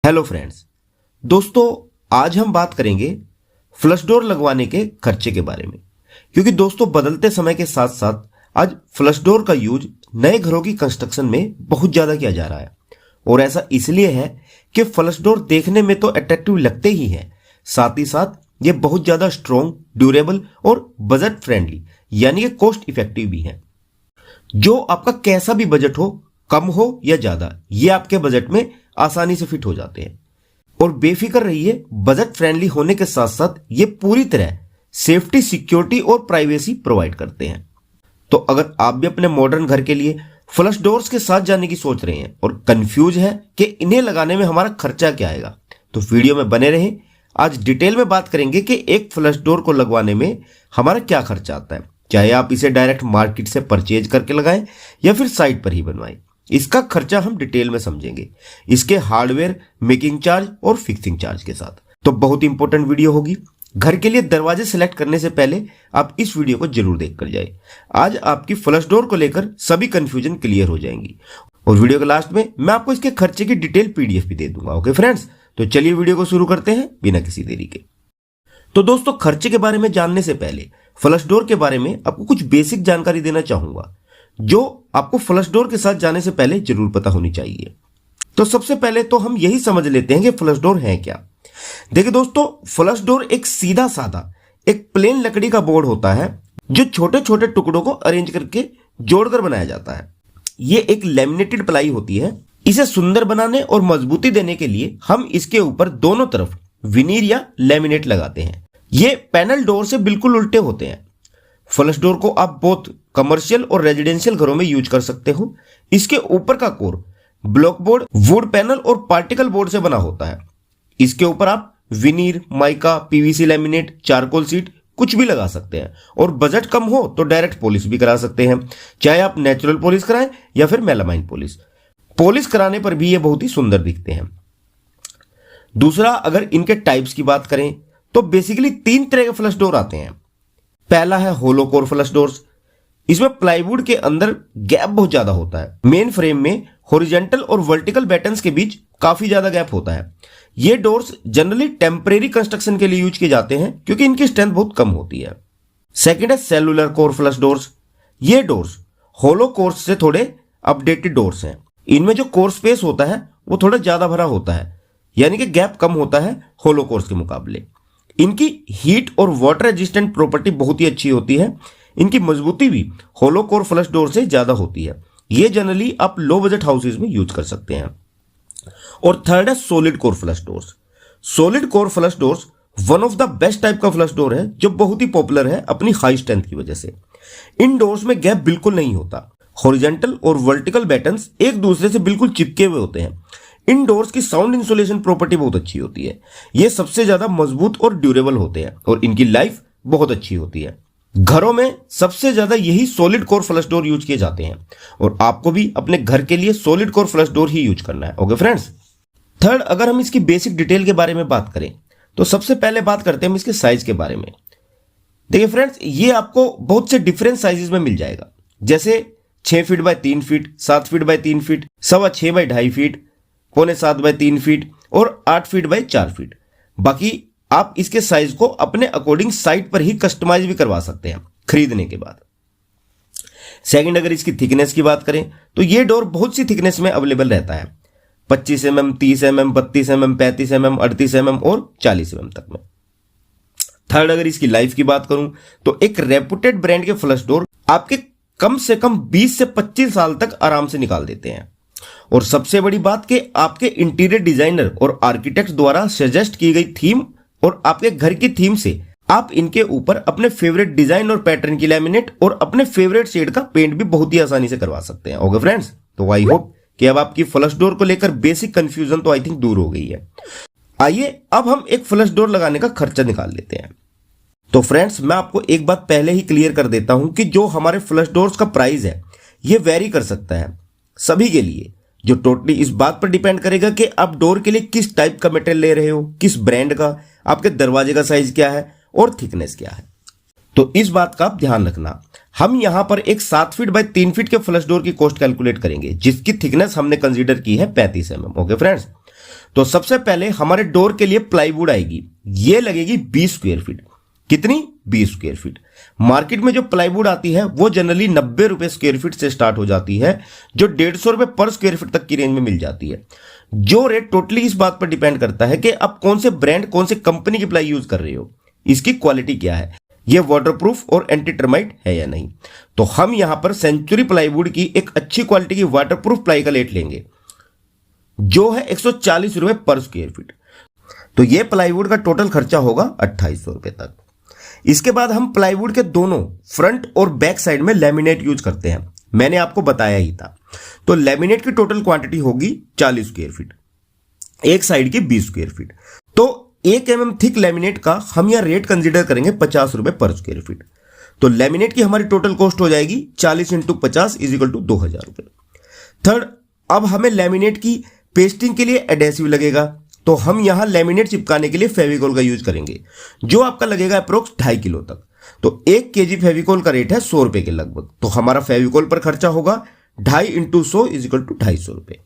Hello friends, दोस्तों आज हम बात करेंगे फ्लश डोर लगवाने के खर्चे के बारे में। क्योंकि दोस्तों बदलते समय के साथ साथ आज फ्लश डोर का यूज नए घरों की कंस्ट्रक्शन में बहुत ज्यादा किया जा रहा है। और ऐसा इसलिए है कि फ्लश डोर देखने में तो अट्रैक्टिव लगते ही हैं, साथ ही साथ ये बहुत ज्यादा स्ट्रॉन्ग, ड्यूरेबल और बजट फ्रेंडली यानी कि कॉस्ट इफेक्टिव भी है। जो आपका कैसा भी बजट हो, कम हो या ज्यादा, ये आपके बजट में आसानी से फिट हो जाते हैं। और बेफिक्र रहिए, बजट फ्रेंडली होने के साथ साथ ये पूरी तरह सेफ्टी, सिक्योरिटी और प्राइवेसी प्रोवाइड करते हैं। तो अगर आप भी अपने मॉडर्न घर के लिए फ्लश डोर्स के साथ जाने की सोच रहे हैं और कंफ्यूज है कि इन्हें लगाने में हमारा खर्चा क्या आएगा, तो वीडियो में बने रहें। आज डिटेल में बात करेंगे कि एक फ्लश डोर को लगवाने में हमारा क्या खर्चा आता है, चाहे आप इसे डायरेक्ट मार्केट से परचेज करके लगाएं या फिर साइट पर ही बनवाएं। इसका खर्चा हम डिटेल में समझेंगे, इसके हार्डवेयर, मेकिंग चार्ज और फिक्सिंग चार्ज के साथ। तो बहुत इंपॉर्टेंट वीडियो होगी। घर के लिए दरवाजे सेलेक्ट करने से पहले आप इस वीडियो को जरूर देख कर जाए। आज आपकी फ्लश डोर को लेकर सभी कंफ्यूजन क्लियर हो जाएंगी। और वीडियो के लास्ट में मैं आपको इसके खर्चे की डिटेल पीडीएफ भी दे दूंगा। ओके फ्रेंड्स, तो चलिए वीडियो को शुरू करते हैं बिना किसी देरी के। तो दोस्तों, खर्चे के बारे में जानने से पहले फ्लश डोर के बारे में आपको कुछ बेसिक जानकारी देना चाहूंगा, जो आपको फ्लश डोर के साथ जाने से पहले जरूर पता होनी चाहिए। तो सबसे पहले तो हम यही समझ लेते हैं कि फ्लश डोर है क्या। देखिए दोस्तों, फ्लश डोर एक सीधा साधा एक प्लेन लकड़ी का बोर्ड होता है जो छोटे छोटे टुकड़ों को अरेंज करके जोड़कर बनाया जाता है। ये एक लैमिनेटेड प्लाई होती है। इसे सुंदर बनाने और मजबूती देने के लिए हम इसके ऊपर दोनों तरफ विनीर या लैमिनेट लगाते हैं। ये पैनल डोर से बिल्कुल उल्टे होते हैं। फ्लश डोर को आप बहुत कमर्शियल और रेजिडेंशियल घरों में यूज कर सकते हो। इसके ऊपर का core block board, wood panel और पार्टिकल बोर्ड से बना होता है। इसके ऊपर आप veneer, mica, PVC laminate, charcoal sheet कुछ भी लगा सकते हैं। और बजट कम हो तो डायरेक्ट पॉलिश भी करा सकते हैं, चाहे आप नेचुरल पॉलिश कराएं या फिर मेलामाइन पॉलिश। पॉलिश कराने पर भी ये बहुत ही सुंदर दिखते हैं। दूसरा, अगर इनके टाइप्स की बात करें तो बेसिकली 3 तरह के फ्लश डोर आते हैं। पहला है होलो कोर फ्लश डोर्स। इसमें प्लाईवुड के अंदर गैप बहुत ज्यादा होता है। मेन फ्रेम में हॉरिजॉन्टल और वर्टिकल बैटन्स के बीच काफी ज्यादा गैप होता है। ये डोर्स जनरली टेम्परेरी कंस्ट्रक्शन के लिए यूज किए जाते हैं क्योंकि इनकी स्ट्रेंथ बहुत कम होती है। सेकंड है सेलुलर कोर फ्लश डोर्स। ये डोर्स होलो कोर्स से थोड़े अपडेटेड डोर्स हैं। इनमें जो कोर स्पेस होता है वो थोड़ा ज्यादा भरा होता है, यानी कि गैप कम होता है होलो कोर्स के मुकाबले। इनकी हीट और वाटर रेजिस्टेंट प्रॉपर्टी बहुत ही अच्छी होती है। इनकी मजबूती भी होलो कोर फ्लश डोर से ज्यादा होती है। ये जनरली आप लो बजट हाउसेज में यूज कर सकते हैं। और थर्ड है solid core flush doors. Solid core flush doors one of the best type का फ्लश डोर है जो बहुत ही पॉपुलर है अपनी हाई स्ट्रेंथ की वजह से। इन डोर्स में गैप बिल्कुल नहीं होता। हॉरिजॉन्टल और वर्टिकल बैटन्स एक दूसरे से बिल्कुल चिपके हुए होते हैं। इन डोर्स की साउंड इंसुलेशन प्रॉपर्टी बहुत अच्छी होती है। ये सबसे ज्यादा मजबूत और ड्यूरेबल होते हैं और इनकी लाइफ बहुत अच्छी होती है। घरों में सबसे ज्यादा यही solid core flush door use किए जाते हैं और आपको भी अपने घर के लिए सॉलिड कोर फ्लश डोर ही यूज करना है। Okay friends. थर्ड, अगर हम इसकी बेसिक डिटेल के बारे में बात करें तो सबसे पहले बात करते हैं हम इसके साइज के बारे में। देखिए फ्रेंड्स, ये आपको बहुत से डिफरेंट साइजेस में मिल जाएगा, जैसे 6 feet by 3 feet, 7 feet by 3 feet, 6.25 by 2.5 feet, 6.25 by 3 feet और 8 फीट बाय 4 फीट। बाकी आप इसके साइज को अपने अकॉर्डिंग साइट पर ही कस्टमाइज भी करवा सकते हैं खरीदने के बाद। सेकंड, अगर इसकी थिकनेस की बात करें तो ये डोर बहुत सी थिकनेस में अवेलेबल रहता है। 25 mm, 30 mm, 32 mm, 35 mm, 38 mm और 40 mm तक में। थर्ड, अगर इसकी लाइफ की बात करूं तो एक रेपुटेड ब्रांड के फ्लश डोर आपके कम से कम 20 से 25 साल तक आराम से निकाल देते हैं। और सबसे बड़ी बात कि आपके इंटीरियर डिजाइनर और आर्किटेक्ट द्वारा सजेस्ट की गई थीम और आपके घर की थीम से आप इनके ऊपर अपने फेवरेट डिजाइन और पैटर्न की लैमिनेट और अपने फेवरेट शेड का पेंट भी बहुत ही आसानी से करवा सकते हैं। ओके फ्रेंड्स, तो आई होप कि अब आपकी फ्लश डोर को लेकर बेसिक कंफ्यूजन तो आई थिंक दूर हो गई है। आइए अब हम एक फ्लश डोर लगाने का खर्चा निकाल लेते हैं। तो फ्रेंड्स, मैं आपको एक बात पहले ही क्लियर कर देता हूं कि जो हमारे फ्लश डोर्स का प्राइस है ये वेरी कर सकता है सभी के लिए, जो टोटली इस बात पर डिपेंड करेगा कि आप डोर के लिए किस टाइप का मटेरियल ले रहे हो, किस ब्रांड का, आपके दरवाजे का साइज क्या है और थिकनेस क्या है। तो इस बात का आप ध्यान रखना। हम यहां पर एक 7 फीट बाय 3 फीट के फ्लश डोर की कॉस्ट कैलकुलेट करेंगे जिसकी थिकनेस हमने कंसीडर की है 35 mm। ओके फ्रेंड्स, तो सबसे पहले हमारे डोर के लिए प्लाईवुड आएगी, ये लगेगी 20 स्क्वायर फीट। कितनी? 20 स्क्वायर फीट। मार्केट में जो प्लाईवुड आती है वो जनरली 90 रुपए स्क्वायर फीट से स्टार्ट हो जाती है, जो 150 रुपए पर स्क्वायर फीट तक की रेंज में मिल जाती है। जो रेट टोटली इस बात पर डिपेंड करता है कि आप कौन से ब्रांड, कौन से कंपनी की प्लाई यूज कर रहे हो, इसकी क्वालिटी क्या है, ये वाटरप्रूफ और एंटी टर्माइट है या नहीं। तो हम यहां पर सेंचुरी प्लाईवुड की एक अच्छी क्वालिटी की वाटरप्रूफ प्लाई का रेट लेंगे, जो है 140 रुपए पर स्क्वायर फीट। तो ये प्लाईवुड का टोटल खर्चा होगा 2800 रुपए तक। इसके बाद हम प्लाईवुड के दोनों फ्रंट और बैक साइड में लैमिनेट यूज करते हैं, मैंने आपको बताया ही था। तो लैमिनेट की टोटल क्वांटिटी होगी 40 स्क्वायर फीट, एक साइड की 20 स्क्वायर फीट। तो 1 mm थिक लैमिनेट का हम यहां रेट कंसीडर करेंगे 50 रुपए पर स्क्वायर फीट। तो लैमिनेट की हमारी टोटल कॉस्ट हो जाएगी 40 × 50 = 2000 रुपए। थर्ड, अब हमें लैमिनेट की पेस्टिंग के लिए एडेसिव लगेगा, तो हम यहां लैमिनेट चिपकाने के लिए फेविकोल का यूज करेंगे, जो आपका लगेगा अप्रोक्स 2.5 किलो तक। तो 1 kg फेविकोल का रेट है 100 रुपए के लगभग। तो हमारा फेविकोल पर खर्चा होगा 2.5 × 100 = 250 रुपए।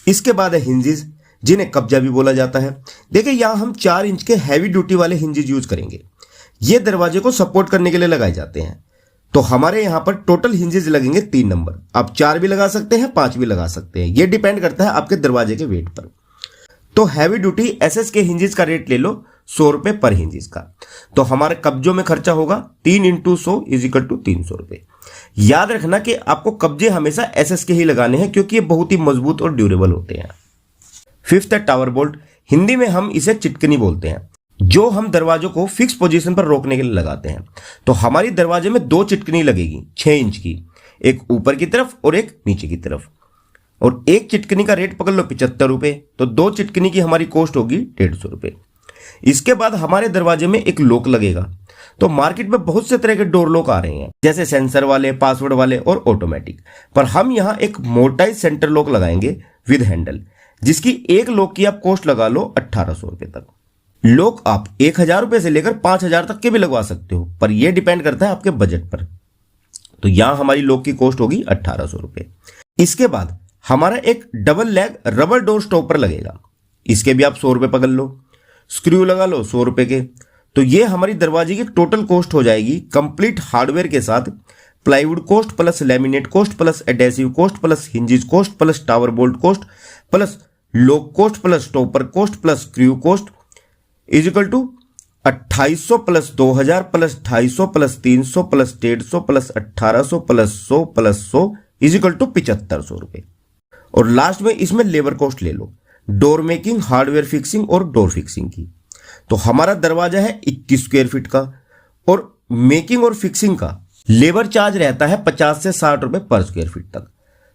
इसके बाद है हिंजेस, जिन्हें कब्जा भी बोला जाता है। देखिए यहां हम 4 इंच के हैवी ड्यूटी वाले हिंजेस यूज करेंगे, ये दरवाजे को सपोर्ट करने के लिए लगाए जाते हैं। तो हमारे यहां पर टोटल हिंजेस लगेंगे 3 नंबर। आप 4 भी लगा सकते हैं, 5 भी लगा सकते हैं, ये डिपेंड करता है आपके दरवाजे के वेट पर। तो हैवी ड्यूटी एसएस के हिंजेस का रेट ले लो 100 रुपए पर हिंजेस का। तो हमारे कब्जों में खर्चा होगा 3 × 100 = 300 रुपए। याद रखना कि आपको कब्जे हमेशा एसएस के ही लगाने हैं, क्योंकि ये बहुत ही मजबूत और ड्यूरेबल होते हैं। फिफ्थ है टावर बोल्ट, हिंदी में हम इसे चिटकनी बोलते हैं, जो हम दरवाजों को फिक्स पोजीशन पर रोकने के लिए लगाते हैं। तो हमारी दरवाजे में 2 चिटकनी लगेगी 6 इंच की, एक ऊपर की तरफ और एक नीचे की तरफ। और एक चिटकनी का रेट पकड़ लो 75 रुपए, तो 2 चिटकनी की हमारी कॉस्ट होगी 150 रुपए। इसके बाद हमारे दरवाजे में एक लॉक लगेगा। तो मार्केट में बहुत से तरह के डोर लॉक आ रहे हैं, जैसे सेंसर वाले, पासवर्ड वाले और ऑटोमेटिक, पर हम यहां एक मोटाइज सेंटर लॉक लगाएंगे विद हैंडल, जिसकी एक लॉक की आप कॉस्ट लगा लो 1800 रुपए तक। लॉक आप 1000 रुपए से लेकर 5000 तक के भी लगवा सकते हो, पर यह डिपेंड करता है आपके बजट पर। तो यहां हमारी लॉक की कॉस्ट होगी 1800 रुपए। इसके बाद हमारा एक double leg rubber door stopper लगेगा, इसके भी आप 100 रुपए पकड़ लो, स्क्रू लगा लो 100 रुपए के। तो ये हमारी दरवाजे की टोटल कॉस्ट हो जाएगी कंप्लीट हार्डवेयर के साथ, plywood cost plus laminate cost plus adhesive cost plus hinges cost plus tower bolt cost plus lock cost plus stopper cost plus screw cost = 2800 plus 2000 plus 250 plus 300 plus 150 plus 1800 plus 100 plus 100 = 7500 रुपए। और last में इसमें labour cost ले लो, door making, hardware fixing और door fixing की। तो हमारा दरवाजा है 21 स्क्वायर फीट का, और मेकिंग और फिक्सिंग का लेबर चार्ज रहता है 50 से 60 रुपए पर स्क्वायर फीट तक।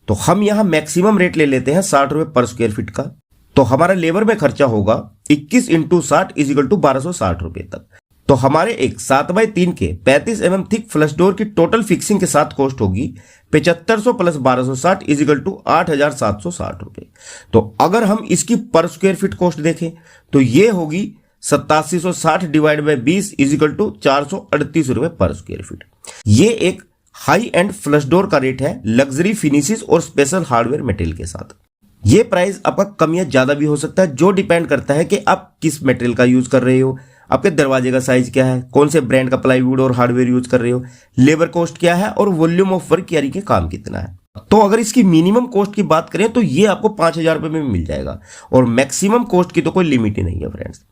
तो हम यहां मैक्सिमम रेट ले लेते हैं 60 रुपए पर स्क्वायर फीट का। तो हमारा लेबर में खर्चा होगा 21 × 60 = 1260 रुपए तक। तो हमारे एक 7x3 के 35 mm थिक फ्लश डोर की टोटल फिक्सिंग के साथ कॉस्ट होगी 7500 प्लस 1260 = 8760 रुपए। तो अगर हम इसकी पर स्क्वायर फीट कॉस्ट देखें तो ये होगी 8760 / 20 = 438 रुपए पर स्क्वायर फीट। ये एक हाई एंड फ्लश डोर का रेट है, लग्जरी फिनिशेस और स्पेशल हार्डवेयर मटेरियल के साथ। ये प्राइस आपका कम या ज्यादा भी हो सकता है, जो डिपेंड करता है कि आप किस मटेरियल का यूज कर रहे हो, आपके दरवाजे का साइज क्या है, कौन से ब्रांड का प्लाईवुड और हार्डवेयर यूज कर रहे हो, लेबर कॉस्ट क्या है और वॉल्यूम ऑफ वर्क यानी कि काम कितना है। तो अगर इसकी मिनिमम कॉस्ट की बात करें तो ये आपको 5000 रुपए में मिल जाएगा, और मैक्सिमम कॉस्ट की तो कोई लिमिट ही नहीं है फ्रेंड्स।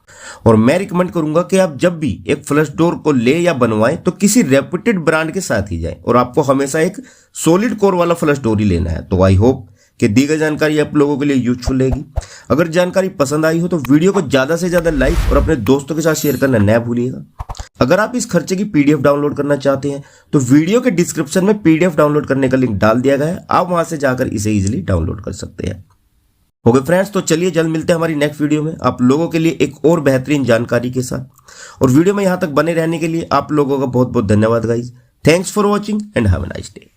और मैं रिकमेंड करूंगा कि आप जब भी एक फ्लश डोर को ले या बनवाएं तो किसी रेप्यूटेड ब्रांड के साथ ही जाएं, और आपको हमेशा एक सॉलिड कोर वाला फ्लश डोर ही लेना है। तो आई होप कि दी गई जानकारी आप लोगों के लिए यूजफुल रहेगी। अगर जानकारी पसंद आई हो तो वीडियो को ज्यादा से ज्यादा लाइक और अपने दोस्तों के साथ शेयर करना न भूलिएगा। अगर आप इस खर्चे की पीडीएफ डाउनलोड करना चाहते हैं तो वीडियो के डिस्क्रिप्शन में पीडीएफ डाउनलोड करने का लिंक डाल दिया गया है, आप वहां से जाकर इसे इजीली डाउनलोड कर सकते हैं। ओके फ्रेंड्स, तो चलिए जल्द मिलते हैं हमारी नेक्स्ट वीडियो में आप लोगों के लिए एक और बेहतरीन जानकारी के साथ। और वीडियो में यहां तक बने रहने के लिए आप लोगों का बहुत बहुत धन्यवाद guys. Thanks for watching and have a nice day.